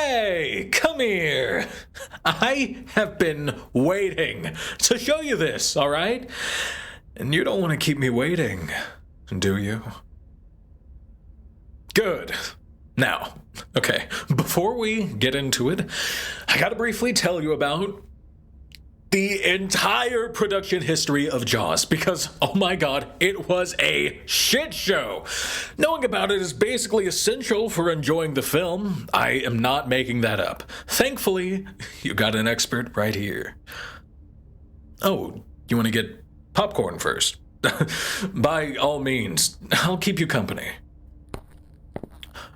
Hey, come here. I have been waiting to show you this, all right? And you don't want to keep me waiting, do you? Good. Now, okay, before we get into it, I gotta briefly tell you about the entire production history of Jaws, because, oh my god, it was a shit show. Knowing about it is basically essential for enjoying the film. I am not making that up. Thankfully, you got an expert right here. Oh, you want to get popcorn first? By all means, I'll keep you company.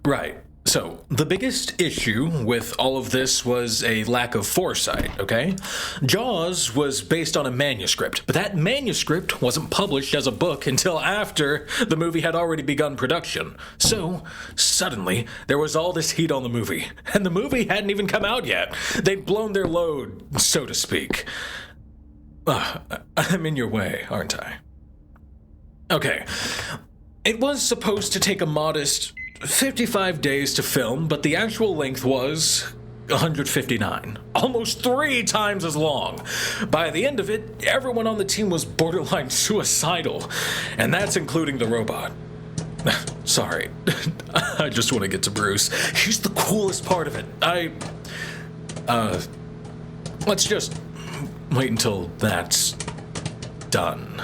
Right. So, the biggest issue with all of this was a lack of foresight, okay? Jaws was based on a manuscript, but that manuscript wasn't published as a book until after the movie had already begun production. So, suddenly, there was all this heat on the movie, and the movie hadn't even come out yet. They'd blown their load, so to speak. I'm in your way, aren't I? Okay. It was supposed to take a modest 55 days to film, but the actual length was 159. Almost 3 times as long. By the end of it, everyone on the team was borderline suicidal, and that's including the robot. Sorry, I just want to get to Bruce. He's the coolest part of it. Let's just wait until that's done.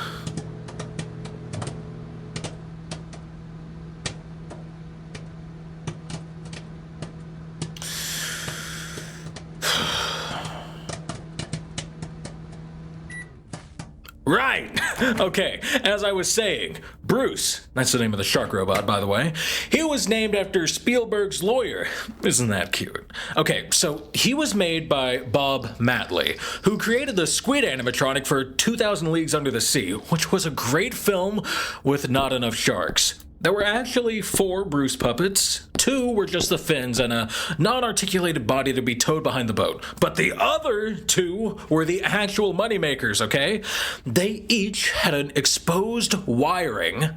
Right! Okay, as I was saying, Bruce, that's the name of the shark robot, by the way, he was named after Spielberg's lawyer. Isn't that cute? Okay, so he was made by Bob Matley, who created the squid animatronic for 2000 Leagues Under the Sea, which was a great film with not enough sharks. There were actually 4 Bruce puppets. 2 were just the fins and a non-articulated body to be towed behind the boat. But the other 2 were the actual moneymakers, okay? They each had an exposed wiring.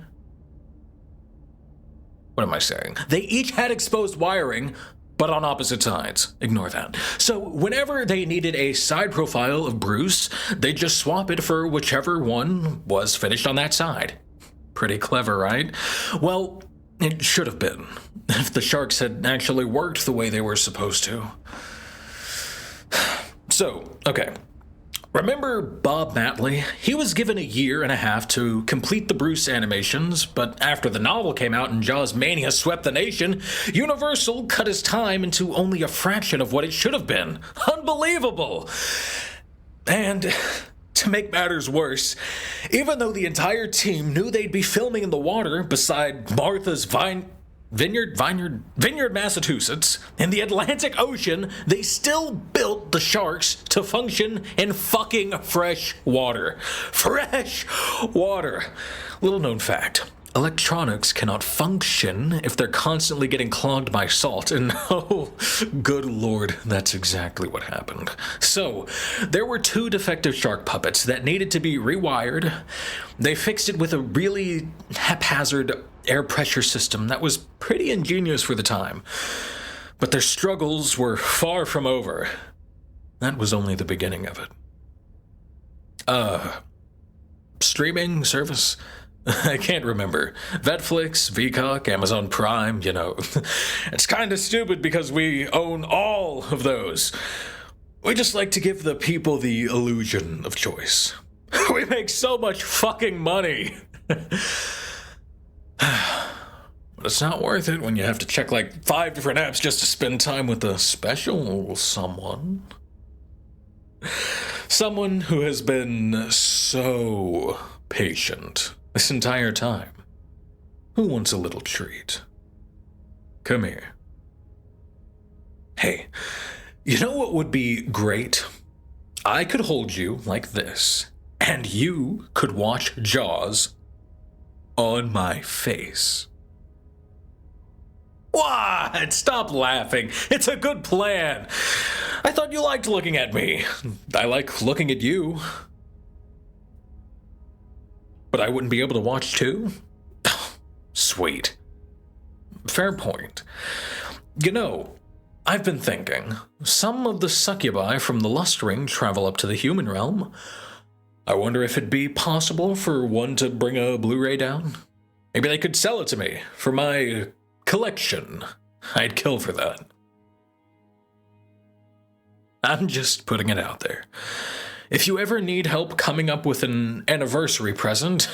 What am I saying? They each had exposed wiring, but on opposite sides. Ignore that. So whenever they needed a side profile of Bruce, they'd just swap it for whichever one was finished on that side. Pretty clever, right? Well, it should have been, if the sharks had actually worked the way they were supposed to. So, okay. Remember Bob Matley? He was given a year and a half to complete the Bruce animations, but after the novel came out and Jaws mania swept the nation, Universal cut his time into only a fraction of what it should have been. Unbelievable! And to make matters worse, even though the entire team knew they'd be filming in the water beside Martha's Vineyard, Massachusetts, in the Atlantic Ocean, they still built the sharks to function in fucking fresh water. Fresh water! Little known fact. Electronics cannot function if they're constantly getting clogged by salt, and oh, good lord, that's exactly what happened. So, there were 2 defective shark puppets that needed to be rewired. They fixed it with a really haphazard air pressure system that was pretty ingenious for the time. But their struggles were far from over. That was only the beginning of it. Streaming service? I can't remember. Netflix, Peacock, Amazon Prime, you know. It's kind of stupid because we own all of those. We just like to give the people the illusion of choice. We make so much fucking money. But it's not worth it when you have to check like 5 different apps just to spend time with a special someone. Someone who has been so patient this entire time. Who wants a little treat? Come here. Hey, you know what would be great? I could hold you like this, and you could watch Jaws on my face. What? Stop laughing. It's a good plan. I thought you liked looking at me. I like looking at you. But I wouldn't be able to watch too? Sweet. Fair point. You know, I've been thinking, some of the succubi from the Lust Ring travel up to the human realm. I wonder if it'd be possible for one to bring a Blu-ray down? Maybe they could sell it to me for my collection. I'd kill for that. I'm just putting it out there. If you ever need help coming up with an anniversary present,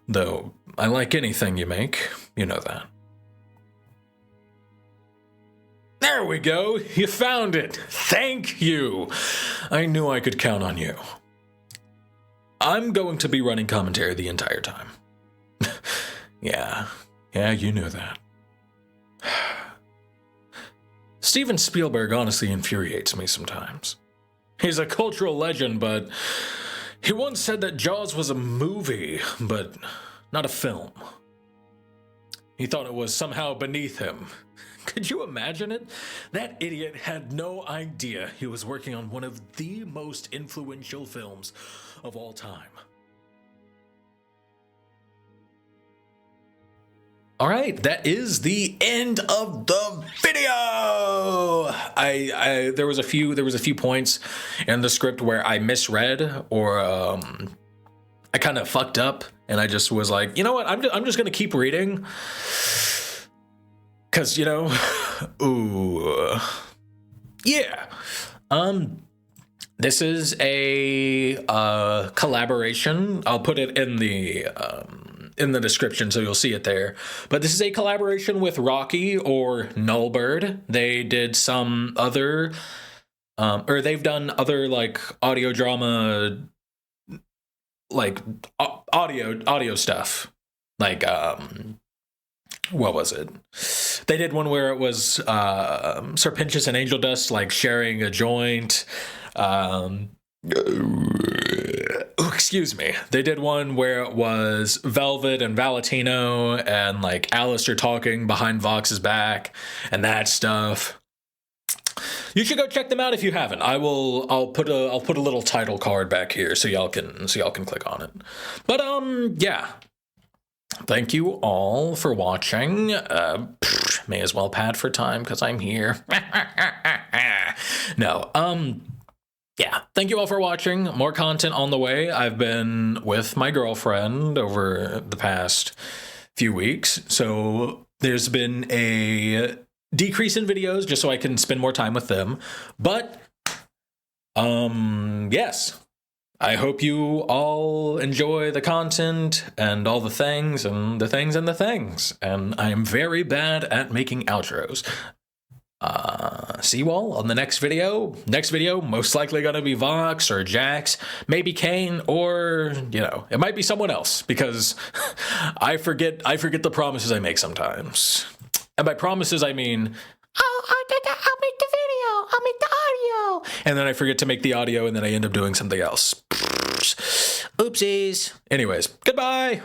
though I like anything you make, you know that. There we go, you found it. Thank you. I knew I could count on you. I'm going to be running commentary the entire time. Yeah, you knew that. Steven Spielberg honestly infuriates me sometimes. He's a cultural legend, but he once said that Jaws was a movie, but not a film. He thought it was somehow beneath him. Could you imagine it? That idiot had no idea he was working on one of the most influential films of all time. All right, that is the end of the video. There was a few points in the script where I misread or I kind of fucked up, and I just was like, you know what? I'm just gonna keep reading, cause ooh, yeah. This is a collaboration. I'll put it in the description so you'll see it there. But this is a collaboration with Rocky or Nullbird. They did some other, or they've done other like audio drama, like audio stuff. Like, what was it? They did one where it was Serpentius and Angel Dust like sharing a joint. Excuse me. They did one where it was Velvet and Valentino and like Alistair talking behind Vox's back and that stuff. You should go check them out if you haven't. I'll put a little title card back here so y'all can click on it. But yeah. Thank you all for watching. May as well pad for time because I'm here. No, yeah, thank you all for watching. More content on the way. I've been with my girlfriend over the past few weeks, so there's been a decrease in videos just so I can spend more time with them. But, yes, I hope you all enjoy the content and all the things and the things and the things. And I am very bad at making outros. See you all on the next video. Next video, most likely gonna be Vox or Jax, maybe Kane, or, it might be someone else because I forget the promises I make sometimes. And by promises, I mean, I'll make the video, I'll make the audio. And then I forget to make the audio and then I end up doing something else. Oopsies. Anyways, goodbye.